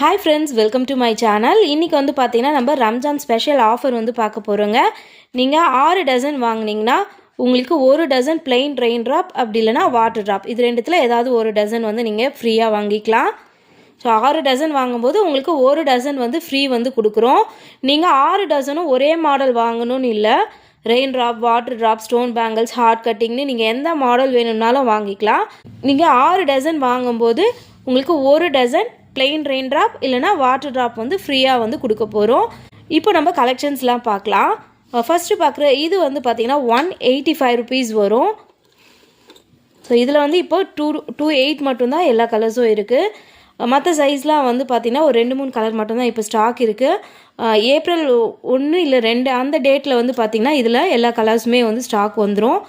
Hi friends, welcome to my channel. இன்னைக்கு வந்து பாத்தீங்கன்னா நம்ம ரம்ஜான் ஸ்பெஷல் ஆஃபர் வந்து பார்க்க போறோங்க. நீங்க 6 டஜன் வாங்குனீங்கன்னா உங்களுக்கு 1 டஜன் plain rain drop அப்படி இல்லனா வாட்டர் drop இது ரெண்டுத்துல ஏதாவது ஒரு டஜன் வந்து நீங்க ஃப்ரீயா வாங்கிக்கலாம். சோ 6 டஜன் வாங்கும்போது உங்களுக்கு 1 டஜன் வந்து ஃப்ரீ வந்து கொடுக்குறோம். நீங்க 6 டஜனும் ஒரே மாடல் வாங்கணும்னு இல்ல. Rain drop, water drop, stone bangles, heart கட்டிங்னு நீங்க எந்த மாடல் வேணும்னாலும் வாங்கிக்கலாம். நீங்க 6 டஜன் வாங்கும்போது உங்களுக்கு 1 டஜன் plain rain drop இல்லனா வாட்டர் drop வந்து ஃப்ரீயா வந்து கொடுக்க போறோம். இப்போ நம்ம கலெக்ஷன்ஸ்லாம் பார்க்கலாம். ஃபர்ஸ்ட் பார்க்குற இது வந்து பாத்தீங்கன்னா 185 rupees வரும். சோ இதுல வந்து இப்போ 228 மட்டும் தான் எல்லா கலர்ஸும் இருக்கு. மற்ற சைஸ்லாம் வந்து பாத்தீங்கன்னா ஒரு 2-3 கலர் மட்டும் தான் இப்போ ஸ்டாக் இருக்கு. ஏப்ரல் 1 இல்ல 2 அந்த டேட்ல வந்து பாத்தீங்கன்னா இதுல எல்லா கலர்ஸுமே வந்து ஸ்டாக் வந்துரும்.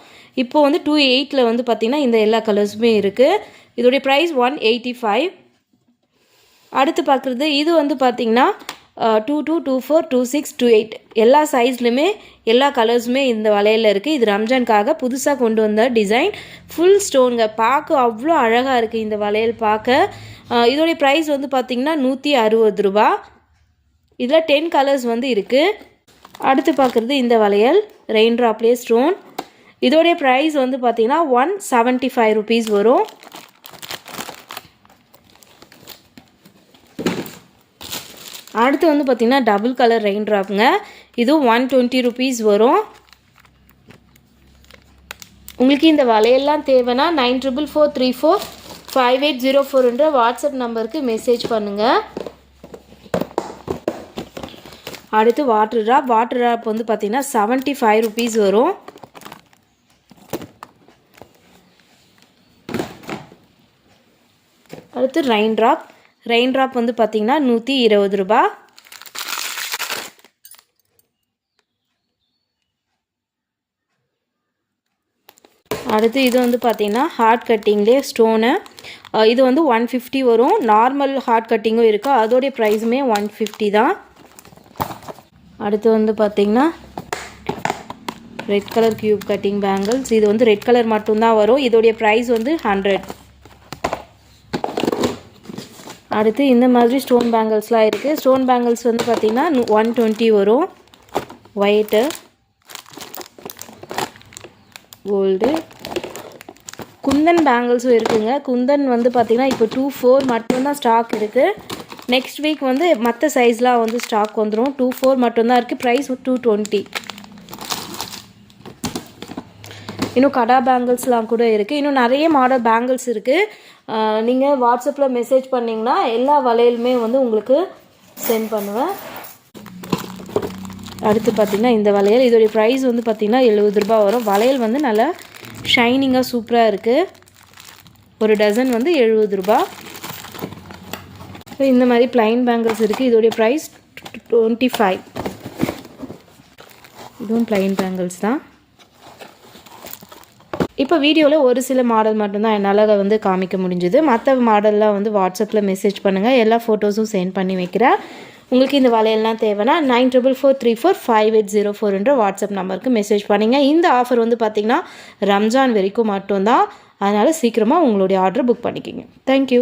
இப்போ வந்து 28ல வந்து பாத்தீங்கன்னா இந்த எல்லா கலர்ஸுமே இருக்கு. இதோட பிரைஸ் 185. அடுத்து பார்க்குறது இது வந்து பாத்தீங்கன்னா 22, 24, 26, 28 எல்லா சைஸ்லயுமே எல்லா கலர்ஸுமே இந்த வளையல்ல இருக்கு. இது ரம்ஜானுக்காக புதுசா கொண்டு வந்த டிசைன். ஃபுல் ஸ்டோன்ங்க. பார்க்க அவ்வளோ அழகா இருக்கு இந்த வளையல் பார்க்க. இதோட பிரைஸ் வந்து பாத்தீங்கன்னா 160 ரூபாய். இதுல 10 கலர்ஸ் வந்து இருக்கு. அடுத்து பார்க்குறது இந்த வளையல் ரெயின் டிராப்லயே ஸ்டோன். இதோட பிரைஸ் வந்து பாத்தீங்கன்னா 175 rupees வரும். அடுத்து வந்து பாத்தீங்கன்னா டபுள் கலர் ரெயின் டிராப்ங்க. இது 120 rupees வரும். உங்களுக்கு இந்த வளையல்லாம் தேவைனா 9443458004 என்ற வாட்ஸ்அப் நம்பருக்கு மெசேஜ் பண்ணுங்க. அடுத்து வாட்டர் டிராப் வந்து பாத்தீங்கன்னா 75 rupees வரும். அடுத்து ரெயின் டிராப் வந்து பாத்தீங்கன்னா 120 ரூபாய். அடுத்து இது வந்து பாத்தீங்கன்னா ஹார்ட் கட்டிங்லயே ஸ்டோன். இது வந்து 150 வரும். நார்மல் ஹார்ட் கட்டிங்கும் இருக்கு. அதோட பிரைஸுமே 150 தான். அடுத்து வந்து பாத்தீங்கன்னா red colour cube cutting bangles. இது வந்து ரெட் கலர் மட்டும் தான் வரும். இதோட பிரைஸ் வந்து 100. அடுத்து இந்த மாதிரி ஸ்டோன் பேங்கிள்ஸ்லாம் இருக்கு. ஸ்டோன் பேங்கிள்ஸ் வந்து பாத்தீங்கன்னா 120 வரும். ஒயிட், கோல்டு, குந்தன் பேங்கிள்ஸும் இருக்குங்க. குந்தன் வந்து பாத்தீங்கன்னா இப்போ 24 மட்டும் தான் ஸ்டாக் இருக்கு. நெக்ஸ்ட் வீக் வந்து மற்ற சைஸ்லாம் வந்து ஸ்டாக் வந்துடும். 24 மட்டும் தான் இருக்கு. பிரைஸ் 220. இன்னும் கடா பேங்கிள்ஸ்லாம் கூட இருக்கு. இன்னும் நிறைய மாடல் பேங்கிள்ஸ் இருக்கு. நீங்க வாட்ஸ்அப்ல மெசேஜ் பண்ணீங்கன்னா எல்லா வளையலுமே வந்து உங்களுக்கு சென்ட் பண்ணுவேன். அடுத்து பாத்தீங்கன்னா இந்த வளையல் இதோட பிரைஸ் வந்து பாத்தீங்கன்னா 70 ரூபாய் வரும். வளையல் வந்து நல்லா ஷைனிங்கா சூப்பரா இருக்கு. ஒரு டஜன் வந்து 70 ரூபாய். இந்த மாதிரி plain பேங்கிள்ஸ் இருக்கு. இதோட பிரைஸ் 25. இதுவும் plain பேங்கிள்ஸ் தான். இப்போ வீடியோவில் ஒரு சில மாடல் மட்டும்தான் என்னால் வந்து காமிக்க முடிஞ்சது. மற்ற மாடல்லாம் வந்து வாட்ஸ்அப்பில் மெசேஜ் பண்ணுங்கள். எல்லா ஃபோட்டோஸும் சென்ட் பண்ணி வைக்கிறேன். உங்களுக்கு இந்த வளையல்லாம் தேவைன்னா 9443458004 என்ற வாட்ஸ்அப் நம்பருக்கு மெசேஜ் பண்ணிங்க. இந்த ஆஃபர் வந்து பார்த்திங்கன்னா ரம்ஜான் வரைக்கும் மட்டும்தான். அதனால் சீக்கிரமாக உங்களுடைய ஆர்டர் புக் பண்ணிக்கிங்க. தேங்க்யூ.